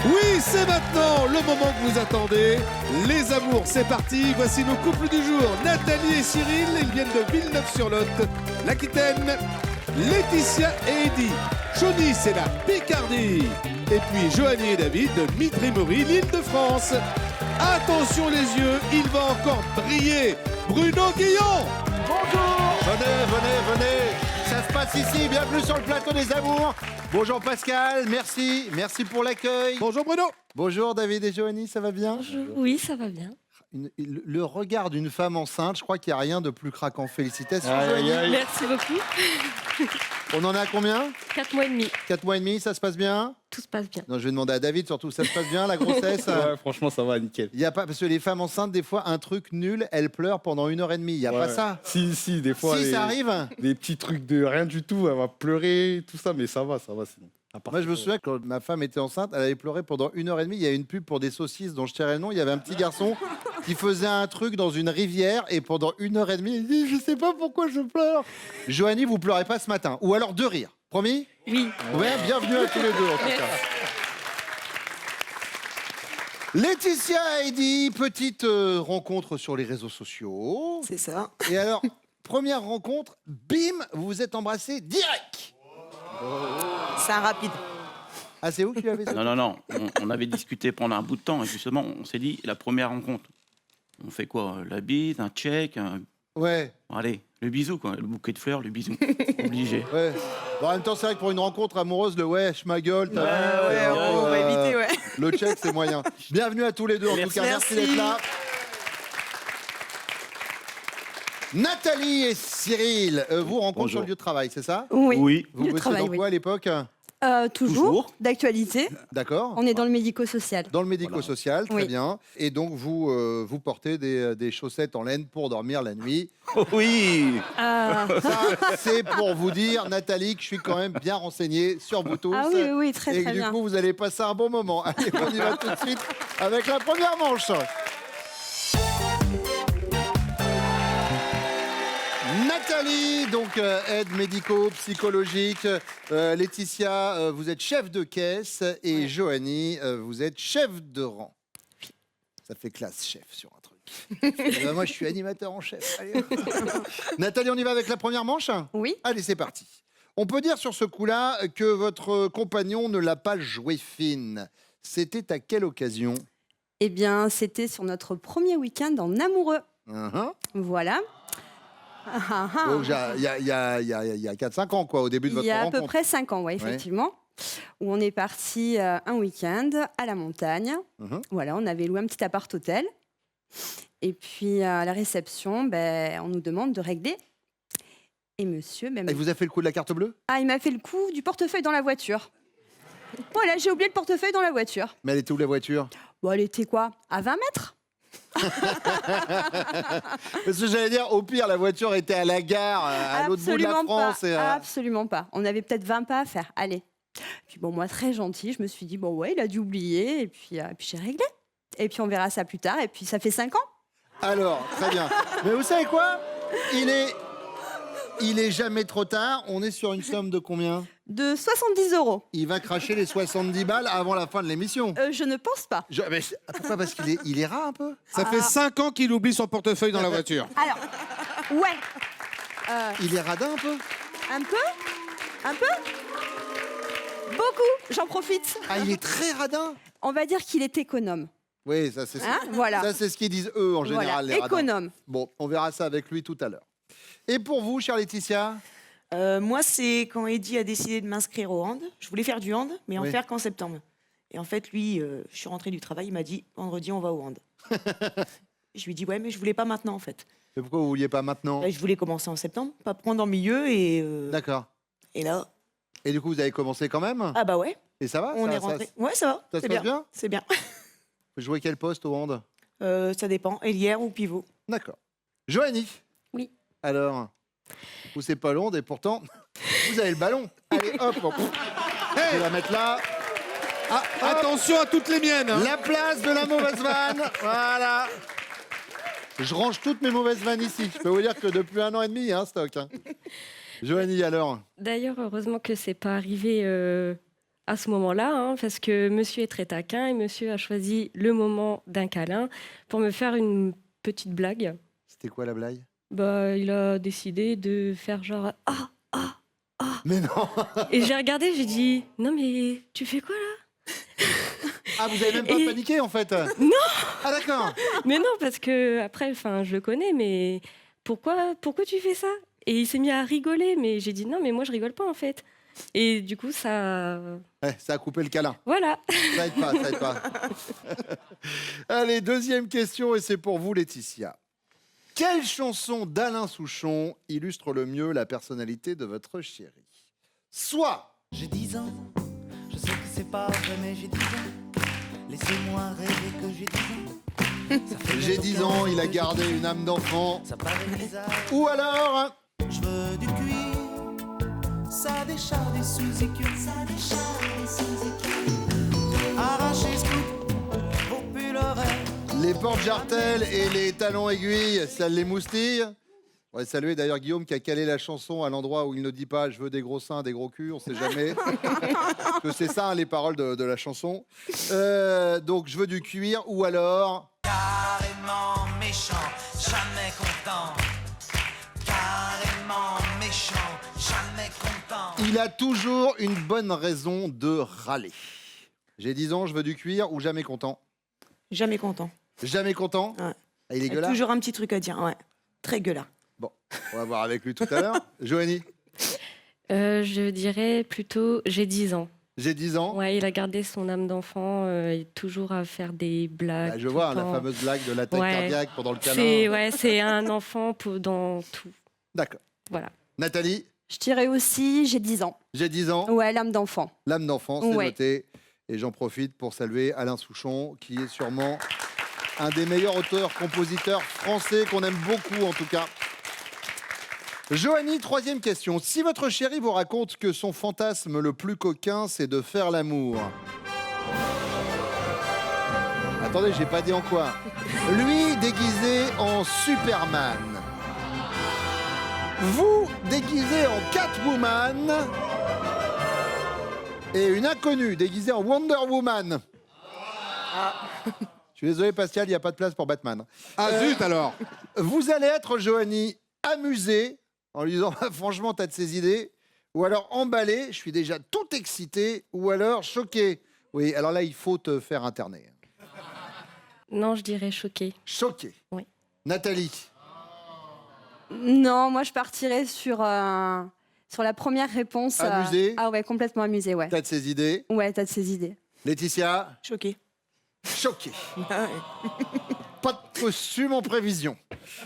Oui, c'est maintenant le moment que vous attendez. Les amours, c'est parti. Voici nos couples du jour. Nathalie et Cyril, ils viennent de Villeneuve-sur-Lot, l'Aquitaine. Laetitia et Eddy. Johnny, c'est la Picardie. Et puis Joanie et David de Mitry-Mory, l'Île-de-France. Attention les yeux, il va encore briller. Bruno Guillon. Bonjour. Venez. Ça se passe ici. Bienvenue sur le plateau des amours. Bonjour Pascal, merci pour l'accueil. Bonjour Bruno. Bonjour David et Joanie, ça va bien? Bonjour. Oui, ça va bien. Le regard d'une femme enceinte, je crois qu'il n'y a rien de plus craquant. Félicitations Aïe, Joanie. aïe. Merci beaucoup. On en a combien? 4 mois et demi. 4 mois et demi, ça se passe bien? Tout se passe bien. Non, je vais demander à David surtout, ça se passe bien la grossesse? Ouais, franchement, ça va, nickel. Il y a pas, parce que les femmes enceintes, des fois, un truc nul, elles pleurent pendant 1h30. Il n'y a pas Ouais. ça? Si, des fois. Si, ça arrive. Des petits trucs de rien du tout, elle va pleurer, tout ça, mais ça va sinon. À part Moi, je me ça, souviens que quand ma femme était enceinte, elle avait pleuré pendant 1h30. Il y a une pub pour des saucisses dont je tairai le nom. Il y avait un petit garçon qui faisait un truc dans une rivière et pendant 1h30, il dit « Je sais pas pourquoi je pleure ». Joanie, vous pleurez pas ce matin. Ou alors de rire. Promis? Oui. Ouais, bienvenue à tous les deux en tout Merci. cas. Laetitia et Eddy, petite rencontre sur les réseaux sociaux. C'est ça. Et alors, première rencontre, bim, vous vous êtes embrassés direct. C'est un rapide. Ah, c'est où que tu avais ça? Non. On avait discuté pendant un bout de temps et justement, on s'est dit la première rencontre. On fait quoi? La bise, un check, Ouais, bon, allez, le bisou, quoi. Le bouquet de fleurs, le bisou. Obligé. ouais. Bon, en même temps, c'est vrai que pour une rencontre amoureuse, le wesh, ma gueule, t'as vu, Ouais, on va éviter, ouais. le check, c'est moyen. Bienvenue à tous les deux, en tout cas, merci Merci. d'être là. Nathalie et Cyril, vous rencontrez Bonjour. sur le lieu de travail, c'est ça? Oui. Vous Le bossez travail, dans oui. quoi à l'époque? Toujours, d'actualité. D'accord. On est dans le médico-social. Dans le médico-social, très Oui. bien. Et donc, vous portez des chaussettes en laine pour dormir la nuit. Oui. Ah, Ça, c'est pour vous dire, Nathalie, que je suis quand même bien renseigné sur vous tous. ah oui, oui, très Et très que du bien. coup, vous allez passer un bon moment. Allez, on y va tout de suite avec la première manche. Nathalie, donc aide médico-psychologique. Laetitia, vous êtes chef de caisse. Et Joanie, vous êtes chef de rang. Ça fait classe, chef, sur un truc. Eh ben, moi, je suis animateur en chef. Allez. Nathalie, on y va avec la première manche? Oui. Allez, c'est parti. On peut dire sur ce coup-là que votre compagnon ne l'a pas joué fine. C'était à quelle occasion? Eh bien, c'était sur notre premier week-end en amoureux. Uh-huh. Voilà. Ah, ah. Donc, il y a 4-5 ans, quoi, au début de Il votre y a à rencontre. peu près 5 ans, ouais, effectivement. Où on est parti un week-end à la montagne. Mhm. Voilà, on avait loué un petit appart-hôtel. Et puis à la réception, ben, on nous demande de régler. Et monsieur, ben, Il vous a fait le coup de la carte bleue? il m'a fait le coup du portefeuille dans la voiture. Voilà, j'ai oublié le portefeuille dans la voiture. Mais elle était où la voiture? Bon, elle était quoi? À 20 mètres? Parce que j'allais dire, au pire, la voiture était à la gare, à l'autre bout de la France. Pas. Et, Absolument pas. On avait peut-être 20 pas à faire. Allez. Puis bon, moi, très gentil, je me suis dit, bon, ouais, il a dû oublier. Et puis j'ai réglé. Et puis on verra ça plus tard. Et puis ça fait 5 ans. Alors, très bien. Mais vous savez quoi? Il est jamais trop tard. On est sur une somme de combien? De 70 €. Il va cracher les 70 balles avant la fin de l'émission. Je ne pense pas. Mais pourquoi? Parce qu'il est rat un peu? Ça fait 5 ans qu'il oublie son portefeuille dans la voiture. Alors, ouais. Il est radin un peu? Un peu? Un peu? Beaucoup. J'en profite. Ah, il est très radin? On va dire qu'il est économe. Oui, ça c'est Hein, voilà. ça, c'est ce qu'ils disent eux en général, Voilà, les radins. économe. Bon, on verra ça avec lui tout à l'heure. Et pour vous, chère Laetitia? Moi, c'est quand Eddy a décidé de m'inscrire au hand. Je voulais faire du hand, mais en Oui. faire qu'en septembre. Et en fait, lui, je suis rentrée du travail, il m'a dit vendredi, on va au hand. Je lui ai dit ouais, mais je voulais pas maintenant en fait. Mais pourquoi vous vouliez pas maintenant? Je voulais commencer en septembre, pas prendre en milieu et D'accord. et là, Et du coup, vous avez commencé quand même? ah bah ouais, Et ça va? on ça, est rentré. Ouais, ça va, ça se c'est passe bien. bien? C'est bien. Vous jouez quel poste au hand? Ça dépend, ailière ou pivot. D'accord. Joanie? Oui. Alors, vous c'est pas long et pourtant, vous avez le ballon. Allez, hop, hop. Je vais la mettre là. Ah, hop. Attention à toutes les miennes. Hein. La place de la mauvaise vanne. Voilà. Je range toutes mes mauvaises vannes ici. Je peux vous dire que depuis 1 an et demi, il y a un stock. Hein. Joanie, alors? D'ailleurs, heureusement que c'est pas arrivé à ce moment-là, hein, parce que monsieur est très taquin et monsieur a choisi le moment d'un câlin pour me faire une petite blague. C'était quoi la blague? Bah, il a décidé de faire genre « Ah, ah, ah Mais non !» Et j'ai regardé, j'ai dit « Non mais tu fais quoi là ?» Ah, vous avez même pas Et- paniqué en fait? Non. Ah d'accord. Mais non, parce que après, enfin, je le connais, mais pourquoi tu fais ça? Et il s'est mis à rigoler, mais j'ai dit non, mais moi je rigole pas en fait. Et du coup, ça, Ouais, ça a coupé le câlin. voilà. Ça aide pas, ça aide pas. Allez, deuxième question, et c'est pour vous, Laetitia. Quelle chanson d'Alain Souchon illustre le mieux la personnalité de votre chéri? Soit J'ai 10 ans, je sais que c'est pas vrai, mais j'ai 10 ans. Laissez-moi rêver que j'ai 10 ans. Ça fait j'ai 10 ans, il a gardé une âme d'enfant. Ça paraît bizarre. Ou alors, Je veux du cuir, ça décharge des sous-écus. Ça décharge des sous-écus. Arracher ce coup, vos pulls oreilles. les portes jartelles et les talons aiguilles, ça l'émoustille. On va saluer d'ailleurs Guillaume qui a calé la chanson à l'endroit où il ne dit pas « je veux des gros seins, des gros culs », on sait jamais. Parce que c'est ça hein, les paroles de la chanson. Donc je veux du cuir ou alors... Carrément méchant, jamais content. Carrément méchant, jamais content. Il a toujours une bonne raison de râler. J'ai 10 ans, je veux du cuir ou jamais content? Jamais content. Jamais content? Ouais. Ah, il est Il y a gueulard? toujours un petit truc à dire, ouais. Très gueulard. Bon, on va voir avec lui tout à l'heure. Joanie, Je dirais plutôt j'ai 10 ans. j'ai 10 ans. Ouais, il a gardé son âme d'enfant, il est toujours à faire des blagues. Bah, je tout vois le la temps. fameuse blague de l'attaque Ouais. cardiaque pendant le câlin. C'est un enfant dans tout. D'accord. Voilà. Nathalie, Je dirais aussi, j'ai 10 ans. j'ai 10 ans. Ouais, l'âme d'enfant. L'âme d'enfant, c'est Ouais. noté. Et j'en profite pour saluer Alain Souchon, qui est sûrement un des meilleurs auteurs-compositeurs français qu'on aime beaucoup en tout cas. Joanie, troisième question. Si votre chéri vous raconte que son fantasme le plus coquin, c'est de faire l'amour. Attendez, j'ai pas dit en quoi. Lui déguisé en Superman. Vous déguisé en Catwoman. Et une inconnue déguisée en Wonder Woman. Je suis désolé Pascal, il n'y a pas de place pour Batman. Ah zut alors. Vous allez être, Joanie, amusée en lui disant franchement, t'as de ces idées. Ou alors emballé, je suis déjà tout excité. Ou alors choqué. Oui, alors là, il faut te faire interner. Non, je dirais choqué. Choqué. Oui. Nathalie, Non, moi je partirais sur la première réponse. Amusée. Ah ouais, complètement amusée, ouais. t'as de ces idées. Ouais, t'as de ces idées. Laetitia, Choqué. choqué. Ah ouais. Pas de costume en prévision.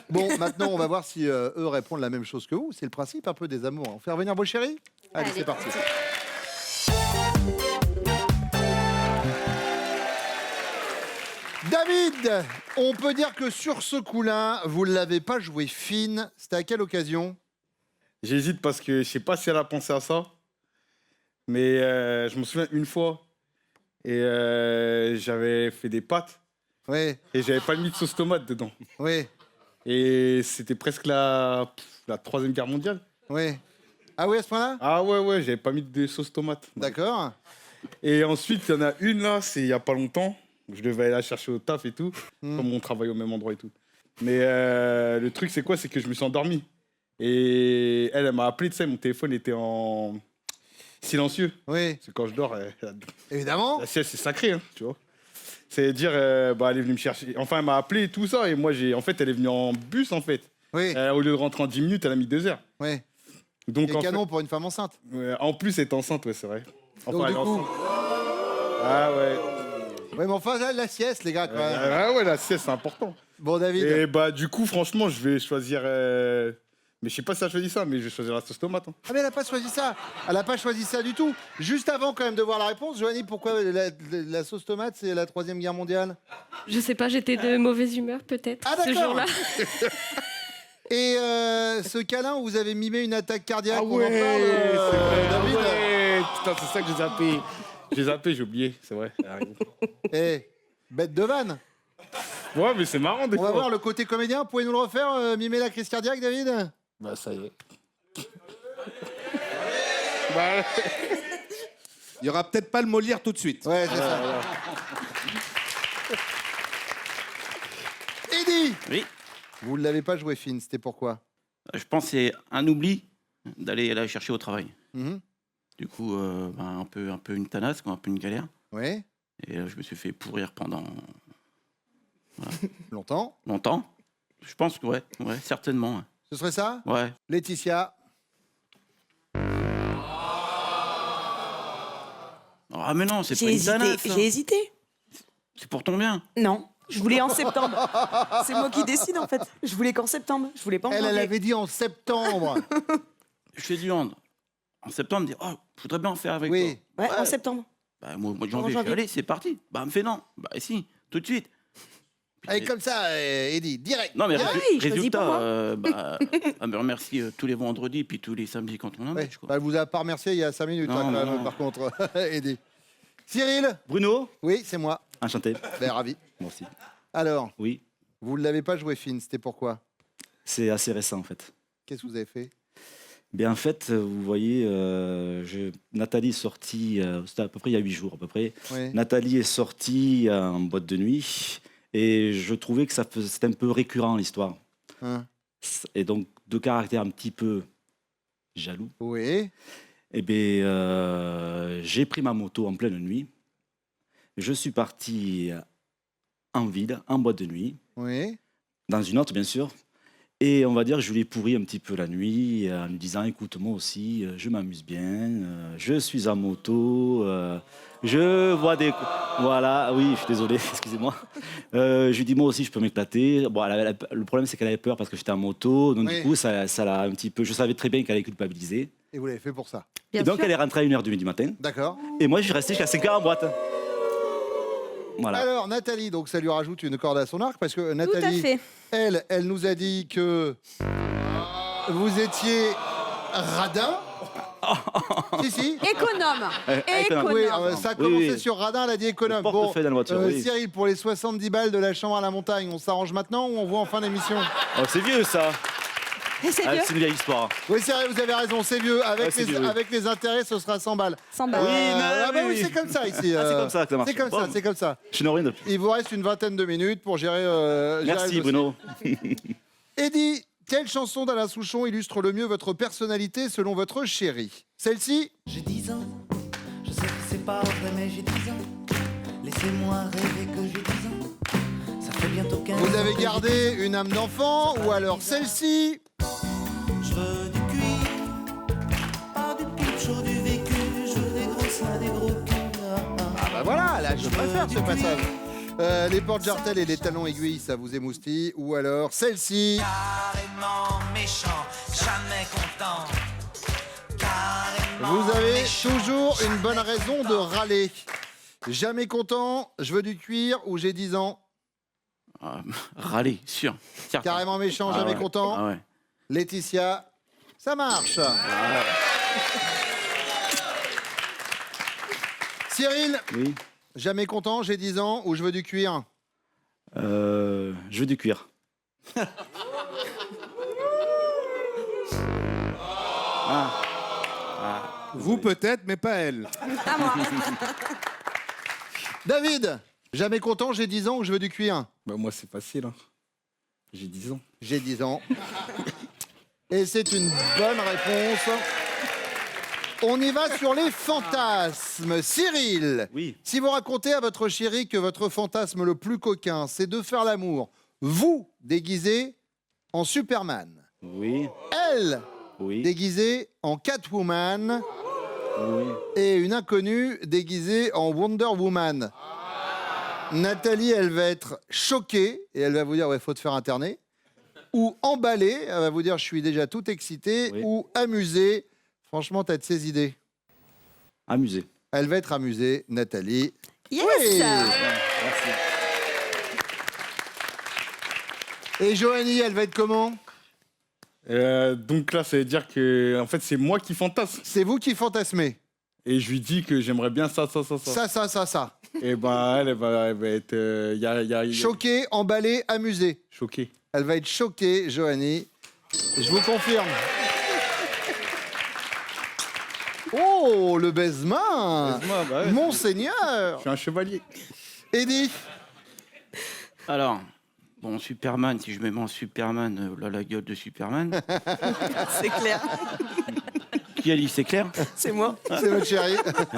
Bon, maintenant, on va voir si eux répondent la même chose que vous. C'est le principe un peu des amours. On fait revenir vos chéris? Allez, Allez. c'est parti. David, on peut dire que sur ce coup-là, vous ne l'avez pas joué fine. C'était à quelle occasion? J'hésite parce que je sais pas si elle a pensé à ça. Mais je me souviens une fois. Et j'avais fait des pâtes. Oui, Et j'avais pas mis de sauce tomate dedans. oui, Et c'était presque la Troisième Guerre mondiale. oui. Ah oui, à ce point-là? Ah ouais, j'avais pas mis de sauce tomate. D'accord. Et ensuite, il y en a une là, c'est il y a pas longtemps. Je devais aller la chercher au taf et tout. Comme on travaille au même endroit et tout. Mais le truc, c'est quoi? C'est que je me suis endormi. Et elle m'a appelé, tu sais, mon téléphone était en silencieux. Oui, C'est quand je dors, évidemment. la sieste, c'est sacré, hein, tu vois. C'est dire, bah, elle est venue me chercher. Enfin, elle m'a appelé et tout ça. Et moi, en fait, elle est venue en bus, en fait. Oui, Au lieu de rentrer en 10 minutes, elle a mis 2 heures. oui. Donc, C'est en canon pour une femme enceinte. en plus, elle est enceinte, ouais, c'est vrai. Enfin, Donc, elle du est coup- enceinte. Ah ouais. Oui, mais enfin, là, la sieste, les gars, quand même. Ah ouais, la sieste, c'est important. Bon, David. Et bah, du coup, franchement, je vais choisir. Mais je sais pas si elle a choisi ça, mais je vais choisir la sauce tomate. Hein. Ah mais elle n'a pas choisi ça. Elle n'a pas choisi ça du tout. Juste avant quand même de voir la réponse, Joanie, pourquoi la sauce tomate, c'est la Troisième Guerre mondiale? Je sais pas, j'étais de mauvaise humeur peut-être Ah, ce d'accord. jour-là. Et ce câlin où vous avez mimé une attaque cardiaque, Ah on en ouais, parle, c'est vrai. David. Ah ouais. Putain, c'est ça que j'ai zappé. J'ai zappé, j'ai oublié, c'est vrai. Eh, bête de vanne. Ouais, mais c'est marrant des On va fois. voir le côté comédien. Pouvez nous le refaire, mimer la crise cardiaque, David? Bah, ça y est. Bah, Il y aura peut-être pas le Molière tout de suite. Ouais, c'est ça. Eddy, Oui. vous ne l'avez pas joué fine, c'était pourquoi? Je pense que c'est un oubli d'aller la chercher au travail. Mhm. Du coup, un peu une tanasse, quoi, un peu une galère. Oui, Et je me suis fait pourrir pendant longtemps. longtemps. Je pense que ouais, certainement. Ce serait ça? Ouais. Laetitia? Ah mais non, c'est pas J'ai une hésité. tanasse. J'ai hésité. C'est pour ton bien. Non, je voulais en septembre. C'est moi qui décide en fait. Je voulais qu'en septembre. Je voulais pas en Elle janvier. avait dit en septembre. Je fais du hand. En septembre, elle me dit oh, je voudrais bien en faire avec Oui. toi. Ouais, en septembre. Bah, moi, de En janvier, je janvier. fais allez, c'est parti. Bah, elle me fait non. Bah, si, tout de suite. Puis, Allez, comme ça, Eddy, direct. non, mais Ah oui, je choisis résultat, pour moi. Elle me remercie tous les vendredis, puis tous les samedis quand on a un Ouais, match. Quoi. bah, elle vous a pas remercié il y a 5 minutes, Non, là, quand non, même, non. par contre, Eddy. Cyril? Bruno, Oui, c'est moi. enchanté. Ben, ravi. Merci. Alors, Oui, vous ne l'avez pas joué fine, c'était pourquoi? c'est assez récent en fait. Qu'est-ce que vous avez fait? Bien en fait, vous voyez, Nathalie est sortie, c'était à peu près il y a 8 jours à peu près. Oui. Nathalie est sortie en boîte de nuit et je trouvais que c'était un peu récurrent l'histoire. Hein? Et donc, de caractère un petit peu jaloux, Oui. eh bien, j'ai pris ma moto en pleine nuit. Je suis parti en ville, en boîte de nuit, Oui. dans une autre bien sûr. Et on va dire que je lui ai pourri un petit peu la nuit en lui disant écoute, moi aussi, je m'amuse bien, je suis en moto, je vois des. Voilà, oui, je suis désolé, excusez-moi. Je lui dis moi aussi, je peux m'éclater. Bon, le problème, c'est qu'elle avait peur parce que j'étais en moto, donc Oui. du coup, ça l'a un petit peu. Je savais très bien qu'elle allait culpabiliser. Et vous l'avez fait pour ça? Bien Et donc, sûr. elle est rentrée à 1h du matin. D'accord. Et moi, je suis resté jusqu'à 5h en boîte. Voilà. Alors, Nathalie, donc ça lui rajoute une corde à son arc parce que Tout à Nathalie, fait. elle nous a dit que vous étiez radin. Si, si. Économe. économe. Oui, Économe. ça a Oui, commencé oui. sur radin, elle a dit économe. Le portefeuille dans la voiture, oui. Cyril, pour les 70 balles de la chambre à la montagne, on s'arrange maintenant ou on voit en fin d'émission? Oh, c'est vieux ça. Et c'est Ah, vieux. c'est une vieille histoire. Oui, c'est vrai, vous avez raison, c'est vieux. Avec, Ouais, c'est vieux, oui. avec les intérêts, ce sera 100 balles. 100 balles. Oui, mais ah bah oui, oui, oui. c'est comme ça ici. Ah, c'est comme ça que ça marche. C'est comme ça, Bon. c'est comme ça. Je n'ai rien de plus. Il vous reste une vingtaine de minutes pour gérer. gérer le Merci dossier. Bruno. Eddy, quelle chanson d'Alain Souchon illustre le mieux votre personnalité selon votre chéri? Celle-ci? J'ai 10 ans, je sais que c'est pas vrai, mais j'ai 10 ans. Laissez-moi rêver que j'ai 10 ans. Ça fait bientôt 15 ans. Vous avez que gardé une âme d'enfant ou alors celle-ci? je veux du cuir, pas du pitch ou du vécu. Je veux des gros seins, des gros culs. Ah bah voilà, là je préfère ce passage. Les portes jartelles et les talons aiguilles, ça vous émoustille. Ou alors celle-ci? Carrément méchant, jamais content. Carrément Vous avez méchant. toujours une bonne raison de râler. Jamais content, je veux du cuir ou j'ai 10 ans. Râler, sûr. Certain. Carrément méchant, Ah jamais ouais. content. Ah ouais. Laetitia, ça marche. Cyril, Oui. jamais content, j'ai 10 ans ou je veux du cuir. Je veux du cuir. Vous peut-être, mais pas elle. À moi. David, jamais content, j'ai 10 ans ou je veux du cuir. Bah, moi, c'est facile. Hein. J'ai 10 ans. J'ai 10 ans. Et c'est une bonne réponse. On y va sur les fantasmes. Cyril, Oui. si vous racontez à votre chérie que votre fantasme le plus coquin, c'est de faire l'amour, vous déguisé en Superman, Oui. elle Oui. déguisée en Catwoman Oui. et une inconnue déguisée en Wonder Woman. Nathalie, elle va être choquée et elle va vous dire ouais, faut te faire interner. Ou emballée, elle va vous dire je suis déjà tout excitée. Oui. Ou amusée. Franchement, t'as de ces idées. Amusé. Elle va être amusée, Nathalie. Yes. Oui. Merci. Et Joanie, elle va être comment? Donc là, ça veut dire que en fait, c'est moi qui fantasme. C'est vous qui fantasmez. Et je lui dis que j'aimerais bien ça. Ça. Et bah, elle va être Choquée, emballée, amusée. choquée. Elle va être choquée, Joanie. Je vous confirme. Oh, le baise-main. Baise-main, bah ouais, Monseigneur. je suis un chevalier. Eddy. Alors, bon, Superman, si je me mets en Superman, là, la gueule de Superman. C'est clair. Qui a dit c'est clair? C'est moi. C'est votre chérie.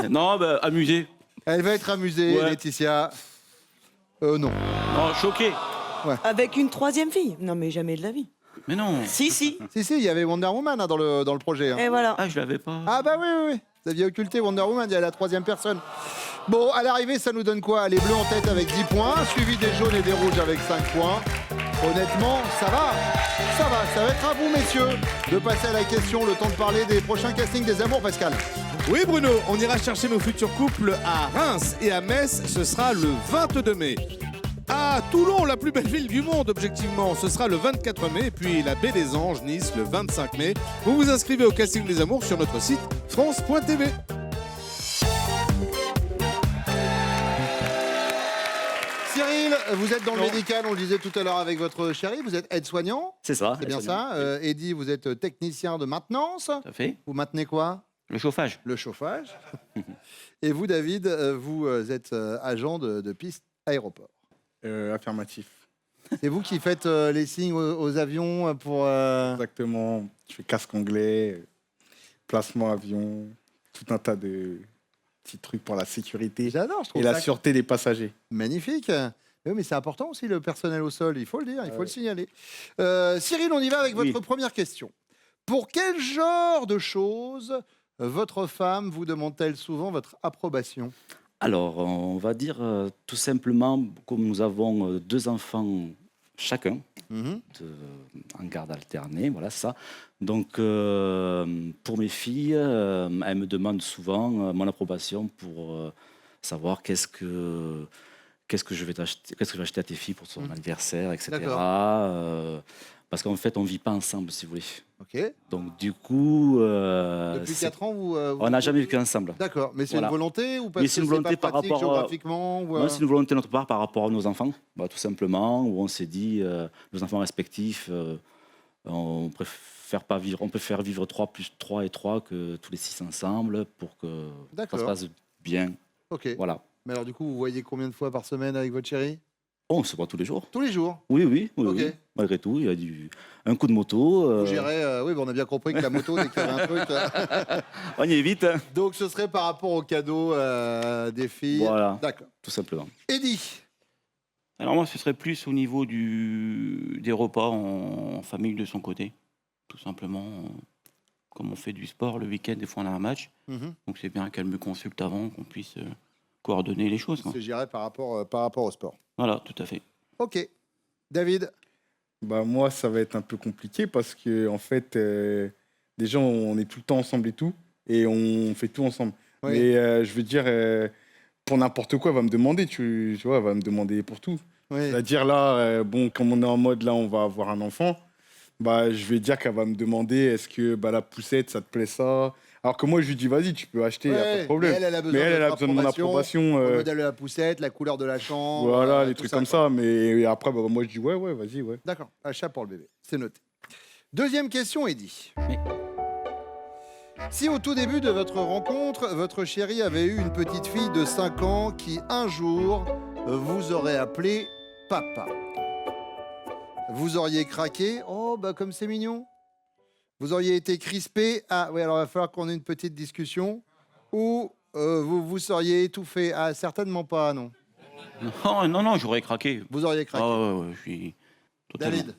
Non, bah, amusé. Elle va être amusée, Ouais. Laetitia. Non. Non, choqué. Avec une troisième fille. Non, mais jamais de la vie. Mais non. Si, si. Si, il y avait Wonder Woman dans le projet. hein. Et voilà. Ah, je l'avais pas. Ah bah oui, oui, oui. Vous aviez occulté Wonder Woman, il y a la troisième personne. Bon, à l'arrivée, ça nous donne quoi? Les bleus en tête avec 10 points, suivi des jaunes et des rouges avec 5 points. Honnêtement, ça va. Ça va. Ça va être à vous, messieurs, de passer à la question, le temps de parler des prochains castings des amours, Pascal. Oui Bruno, on ira chercher nos futurs couples à Reims et à Metz, ce sera le 22 mai. À Toulon, la plus belle ville du monde, objectivement, ce sera le 24 mai. Et puis la Baie des Anges, Nice, le 25 mai. Vous vous inscrivez au casting des amours sur notre site France.tv. Cyril, vous êtes dans le Non. médical, on le disait tout à l'heure avec votre chérie, vous êtes aide-soignant, C'est ça. c'est bien ça. Eddy, vous êtes technicien de maintenance. Tout à fait. Vous maintenez quoi? Le chauffage. Le chauffage. Et vous, David, vous êtes agent de piste aéroport. Affirmatif. C'est vous qui faites les signes aux avions pour... Exactement. Je fais casque anglais, placement avion, tout un tas de petits trucs pour la sécurité J'adore, je trouve et la ça sûreté des passagers. magnifique. Mais oui, mais c'est important aussi le personnel au sol, il faut le dire, il faut le signaler. Cyril, on y va avec Oui. votre première question. Pour quel genre de choses votre femme vous demande-t-elle souvent votre approbation? Alors, on va dire tout simplement, comme nous avons 2 enfants chacun, Mhm. en garde alternée, voilà ça. Donc, pour mes filles, elles me demandent souvent mon approbation pour savoir qu'est-ce que je vais t'acheter, qu'est-ce que je vais acheter à tes filles pour son anniversaire, etc. D'accord. Parce qu'en fait, on vit pas ensemble, si vous voulez. Ok. Donc, du coup, Depuis 4 ans, on n'a jamais vécu ensemble. D'accord, mais c'est Voilà. une volonté ou parce Mais que c'est une c'est volonté pas par pratique rapport à- géographiquement ou, Non, c'est une volonté de notre part par rapport à nos enfants, bah, tout simplement, où on s'est dit, nos enfants respectifs, on préfère pas vivre, on préfère vivre 3 plus 3 et 3 que tous les 6 ensemble pour que ça D'accord. se passe bien. Ok. Voilà. Mais alors du coup, vous voyez combien de fois par semaine avec votre chérie? On se voit tous les jours. Tous les jours. Oui, oui, oui, Ok. oui. Malgré tout, il y a un coup de moto. Vous gérez, oui, bon, on a bien compris que la moto, dès qu'il y avait un truc. On y est vite, hein. Donc ce serait par rapport aux cadeaux des filles. Voilà, D'accord. tout simplement. Eddy. Alors moi, ce serait plus au niveau des repas en famille de son côté. Tout simplement, comme on fait du sport, le week-end, des fois on a un match. Mhm. Donc c'est bien qu'elle me consulte avant, qu'on puisse coordonner les choses, quoi. C'est géré par rapport au sport. Voilà, tout à fait. Ok. David. Bah moi, ça va être un peu compliqué parce que en fait, déjà, on est tout le temps ensemble et tout, et on fait tout ensemble. Oui. Mais je veux dire, pour n'importe quoi, elle va me demander, tu vois, elle va me demander pour tout. Oui. C'est-à-dire là, bon, comme on est en mode là, on va avoir un enfant, bah je vais dire qu'elle va me demander, est-ce que bah, la poussette, ça te plaît ça? Alors que moi, je lui dis, vas-y, tu peux acheter, y a pas de Ouais, problème. mais elle a besoin, Mais elle a votre besoin de mon approbation. Le modèle de la poussette, la couleur de la chambre. Voilà, les tout trucs ça, comme quoi. ça. Mais après, bah, moi, je dis, ouais, vas-y, ouais. D'accord. Achat pour le bébé. C'est noté. Deuxième question, Eddy. Oui. Si au tout début de votre rencontre, votre chérie avait eu une petite fille de 5 ans qui, un jour, vous aurait appelé papa, vous auriez craqué? Oh, bah comme c'est mignon. Vous auriez été crispé? Ah oui, alors il va falloir qu'on ait une petite discussion. Ou vous vous seriez étouffé? Ah, certainement pas, non. Non, j'aurais craqué. Vous auriez craqué. Ah ouais, je suis totalement. David,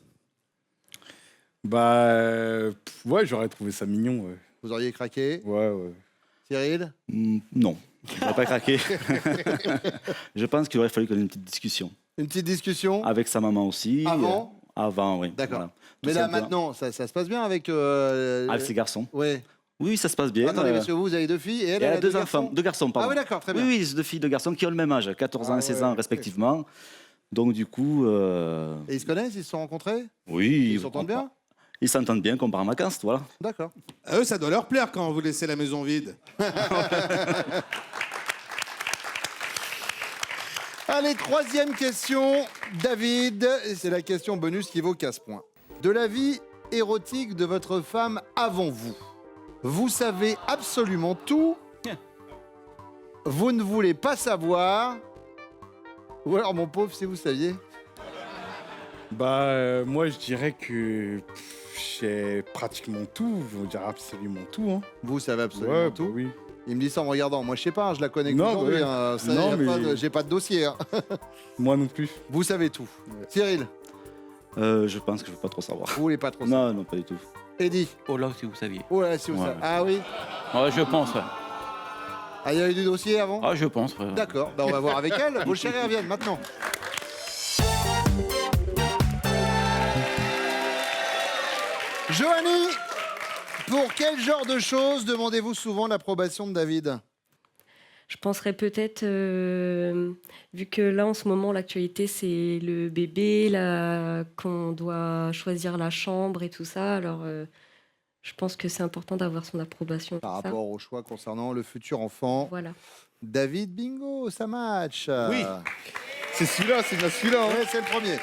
Bah, ouais, j'aurais trouvé ça mignon. Ouais, vous auriez craqué. ouais. Cyril? Non, je n'aurais pas craqué. Je pense qu'il aurait fallu qu'on ait une petite discussion. Une petite discussion Avec sa maman aussi. avant? Avant, oui. D'accord. Voilà. Mais Tout là, simplement. maintenant, ça se passe bien avec... Avec ses garçons. Ouais. Oui, ça se passe bien. Attendez, parce que vous avez 2 filles et elle, Et elle elle a a 2 2 enfants, 2 garçons, pardon. Ah oui, d'accord, très Oui, bien. oui, c'est 2 filles, 2 garçons qui ont le même âge, 14 ans Ah et 16 ouais, ans ok. respectivement. Donc du coup, Et ils se connaissent, ils se sont rencontrés? oui, Ils s'entendent bien? Ils s'entendent bien, qu'on part en vacances, voilà. D'accord. À eux, ça doit leur plaire quand vous laissez la maison vide. Allez, troisième question, David. Et c'est la question bonus qui vaut 15 points. De la vie érotique de votre femme avant vous, Vous savez absolument tout. Vous ne voulez pas savoir. Ou alors, mon pauvre, si vous saviez. Bah, moi, je dirais que j'ai pratiquement tout. Je veux dire absolument tout. Hein. Vous savez absolument Ouais, tout. bah oui. Il me dit ça en me regardant. Moi, je sais pas, je la connais Non, qu'aujourd'hui. bah oui. Ça, Non, y a mais- pas de- j'ai pas de dossier. Hein. Moi non plus. Vous savez tout. Ouais. Cyril, Je pense que je ne veux pas trop savoir. vous voulez pas trop ça. Non, non, pas du tout. Eddie, Oh là, si vous saviez. oh là, si vous Ouais. savez. Ah oui. Ouais, je pense, ouais. Ah, il y a eu du dossier avant. Ah, je pense, ouais. D'accord, bah, on va voir avec elle. Vos chéris reviennent maintenant. Joanie, pour quel genre de choses demandez-vous souvent l'approbation de David? Je penserais peut-être, vu que là en ce moment l'actualité c'est le bébé, qu'on doit choisir la chambre et tout ça, alors je pense que c'est important d'avoir son approbation. Par pour ça. rapport au choix concernant le futur enfant. Voilà. David, bingo, ça match. Oui. C'est celui-là, c'est bien celui-là. Hein. Ouais, c'est le premier.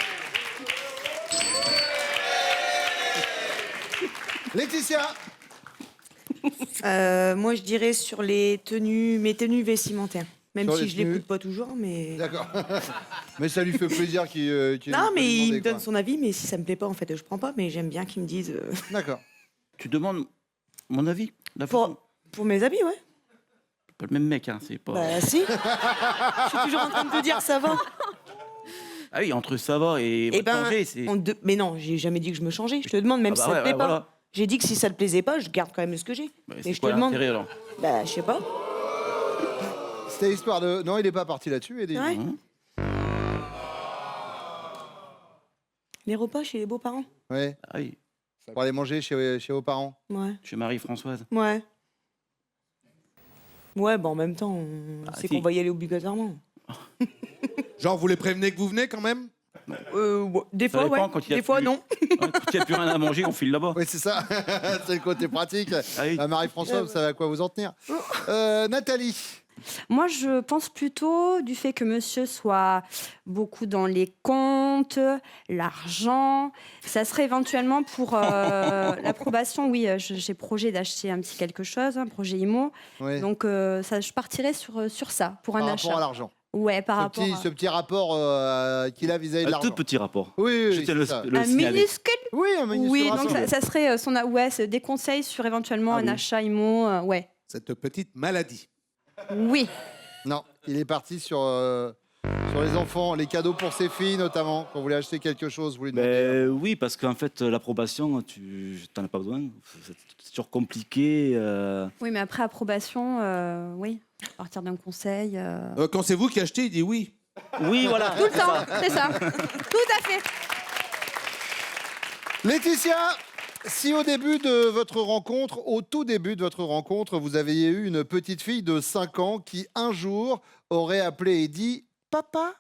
Laetitia, Moi, je dirais sur les tenues, mes tenues vestimentaires. Même Sur si les je tenues. l'écoute pas toujours, mais. d'accord. Mais ça lui fait plaisir qu'il Non, mais il me demande donne son avis, mais si ça me plaît pas, en fait, je prends pas. Mais j'aime bien qu'ils me disent. D'accord. Tu demandes mon avis la Pour- façon- Pour mes habits, ouais. Pas le même mec, hein, c'est pas... Bah, si. Je suis toujours en train de te dire, ça va. Ah oui, entre ça va et Eh ben, changer, c'est... Mais non, j'ai jamais dit que je me changeais. Je te demande, même Ah bah si ça ouais, te plaît ouais, pas. voilà. J'ai dit que si ça te plaisait pas, je garde quand même ce que j'ai. Bah, Mais c'est je te quoi demande. l'intérêt, alors Bah, je sais pas. C'était histoire de. Non, il n'est pas parti là-dessus. Eddie. Ouais. Hein Les repas chez les beaux-parents. Ouais. Ah oui, Pour aller manger chez vos parents. Ouais. chez Marie-Françoise. Ouais. Ouais, bah en même temps, Ah, c'est si. qu'on va y aller obligatoirement. Genre, vous les prévenez que vous venez quand même? Ouais, des Ça fois, dépend, ouais. quand il y a Des fois, plus- non. Quand il n'y a plus rien à manger, on file là-bas. Oui, c'est ça. C'est le côté pratique. Ah oui. Marie-Françoise, vous savez à quoi vous en tenir. Nathalie, Moi, je pense plutôt du fait que monsieur soit beaucoup dans les comptes, l'argent. Ça serait éventuellement pour l'approbation. Oui, j'ai projet d'acheter un petit quelque chose, un projet IMO. oui. Donc, je partirais sur ça, pour par un rapport à achat. l'argent. Ouais, par rapport Ce petit rapport qu'il a vis-à-vis de Un l'argent. tout petit rapport. Oui, oui, Je tiens c'est ça. le un signaler. minuscule. Oui, un minuscule Oui, donc rapport. ça serait c'est des conseils sur éventuellement Ah un oui. achat IMO. Ouais. Cette petite maladie. Oui. Non, il est parti sur les enfants, les cadeaux pour ses filles notamment. Quand vous voulez acheter quelque chose, vous lui demandez. Ben, oui, parce qu'en fait, l'approbation, tu n'en as pas besoin. C'est toujours compliqué. Oui, mais après approbation, oui. À partir d'un conseil. Quand c'est vous qui achetez, il dit oui. Oui, voilà. Tout le temps, c'est ça. Tout à fait. Laetitia, si au début de votre rencontre, au tout début de votre rencontre, vous aviez eu une petite fille de 5 ans qui un jour aurait appelé et dit « Papa »,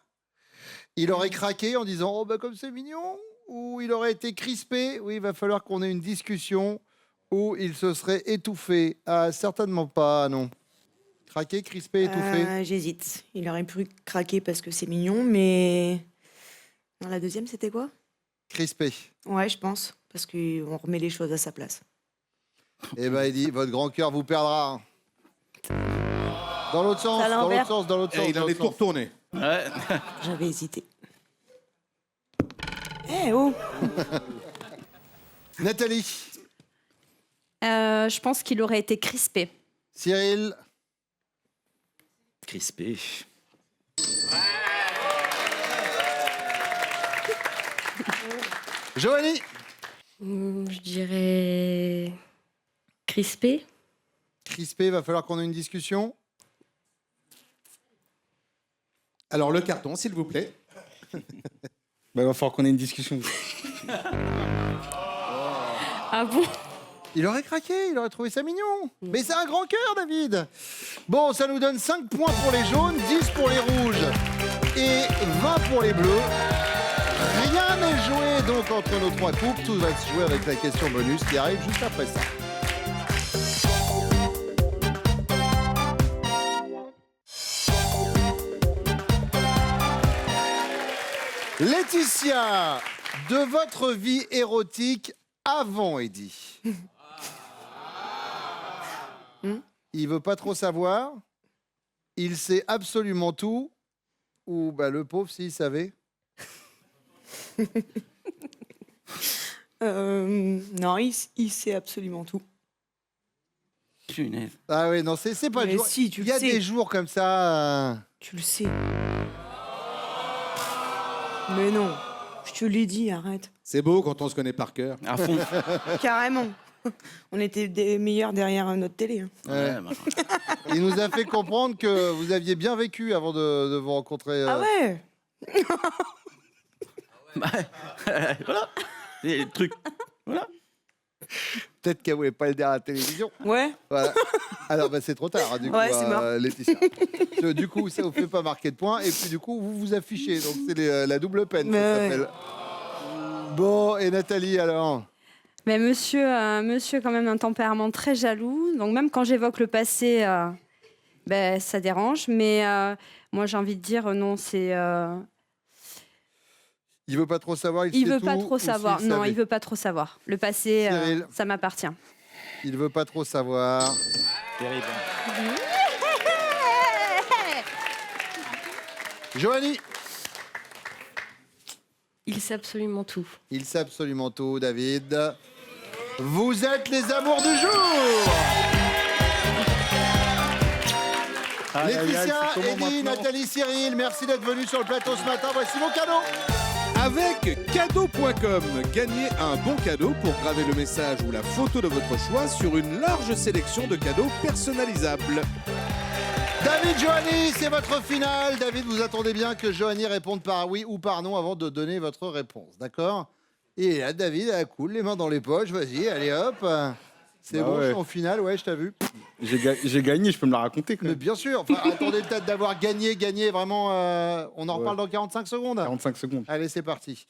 il aurait craqué en disant « Oh, bah comme c'est mignon », ou il aurait été crispé, oui, il va falloir qu'on ait une discussion, ou il se serait étouffé. Ah, certainement pas, non. Craqué, crispé, étouffé. J'hésite. Il aurait pu craquer parce que c'est mignon, mais. Non, la deuxième, c'était quoi? Crispé. Ouais, je pense. Parce qu'on remet les choses à sa place. Eh ben, il dit, votre grand cœur vous perdra. Dans l'autre sens, C'est à dans l'autre l'envers. sens, dans l'autre sens. Et il dans en est l'autre tout sens. retourné. Ouais. J'avais hésité. Eh oh! Nathalie, Je pense qu'il aurait été crispé. Cyril, Crispé. Joanie, Je dirais crispé. crispé, va falloir qu'on ait une discussion. Alors, le carton, s'il vous plaît. Bah, il va falloir qu'on ait une discussion. Ah bon? Il aurait craqué, il aurait trouvé ça mignon. Mais c'est un grand cœur, David. Bon, ça nous donne 5 points pour les jaunes, 10 pour les rouges et 20 pour les bleus. Rien n'est joué donc entre nos 3 couples. Tout va se jouer avec la question bonus qui arrive juste après ça. Laetitia, de votre vie érotique avant Eddie. Il veut pas trop savoir. Il sait absolument tout. Ou bah, le pauvre, s'il savait. Non, il sait absolument tout. Punaise. Ah oui, non, c'est pas le Mais jour. si, tu Il le y a sais. des jours comme ça. Tu le sais. Mais non, je te l'ai dit, arrête. C'est beau quand on se connaît par cœur. À fond. Carrément. On était des meilleurs derrière notre télé. Hein. Ouais. Il nous a fait comprendre que vous aviez bien vécu avant de vous rencontrer. Ah ouais. Voilà. Et le truc. Voilà. Peut-être qu'elle voulait pas le dire à la télévision. Ouais. Voilà. Alors, bah, c'est trop tard, hein, du coup, Ouais, c'est mort. Laetitia. Du coup, ça vous fait pas marquer de points. Et puis, du coup, vous vous affichez. Donc, c'est la double peine, ça Ouais. s'appelle. Bon, et Nathalie, alors? Mais monsieur, quand même, un tempérament très jaloux. Donc, même quand j'évoque le passé, ça dérange. Mais moi, j'ai envie de dire, non, c'est... Il veut pas trop savoir. Il sait veut pas tout, trop ou savoir. s'il Non, savait? il veut pas trop savoir. Le passé, Cyril. ça m'appartient. Il veut pas trop savoir. Terrible. Joanie. Il sait absolument tout. Il sait absolument tout, David. Vous êtes les amours du jour. Laetitia, Eddie, Nathalie, Cyril, merci d'être venus sur le plateau ce matin. Voici vos cadeaux. Avec cadeau.com, gagnez un bon cadeau pour graver le message ou la photo de votre choix sur une large sélection de cadeaux personnalisables. David, Joanie, c'est votre finale. David, vous attendez bien que Joanie réponde par oui ou par non avant de donner votre réponse, d'accord? Et là, David, cool, les mains dans les poches, vas-y, allez hop. C'est Bah bon, ouais. je suis en finale, ouais, je t'ai vu. J'ai gagné, je peux me la raconter quand Mais même. bien sûr, enfin, attendez peut-être d'avoir gagné, vraiment. On en Ouais. reparle dans 45 secondes. 45 secondes. Allez, c'est parti.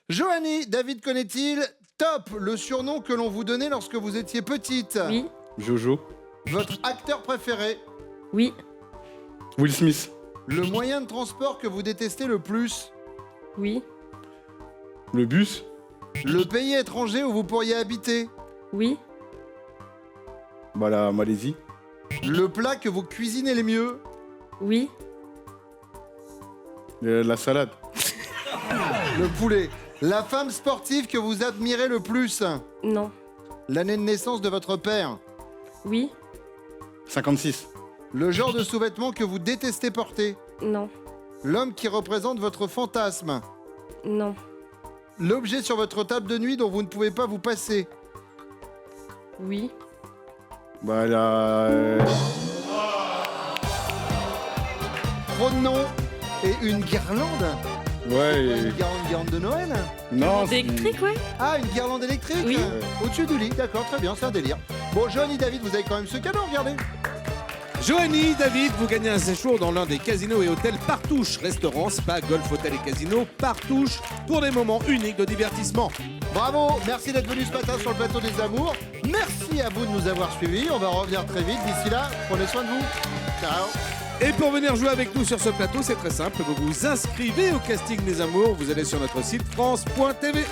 Joanie, David connaît-il Top, le surnom que l'on vous donnait lorsque vous étiez petite. Oui, Jojo. Votre acteur préféré. oui, Will Smith. Le moyen de transport que vous détestez le plus. oui, Le bus. Le pays étranger où vous pourriez habiter. oui, Bah la Malaisie. Le plat que vous cuisinez le mieux. oui, La salade. Le poulet. La femme sportive que vous admirez le plus. non, L'année de naissance de votre père. oui, 56. Le genre de sous-vêtements que vous détestez porter. non, L'homme qui représente votre fantasme. non, L'objet sur votre table de nuit dont vous ne pouvez pas vous passer. oui, Bah la... Trop de noms. Et une guirlande. Ouais. Une guirlande de Noël. Non, c'est... électrique, ouais. Ah, une guirlande électrique. Oui. Au-dessus du lit, d'accord, très bien, c'est un délire. Bon, Joanie, David, vous avez quand même ce cadeau, regardez. Joanie, David, vous gagnez un séjour dans l'un des casinos et hôtels Partouche. Restaurants, spa, golf, hôtel et casino Partouche pour des moments uniques de divertissement. Bravo, merci d'être venu ce matin sur le plateau des Amours. Merci à vous de nous avoir suivis. On va revenir très vite. D'ici là, prenez soin de vous. Ciao. Et pour venir jouer avec nous sur ce plateau, c'est très simple. Vous vous inscrivez au casting des Amours. Vous allez sur notre site France.tv.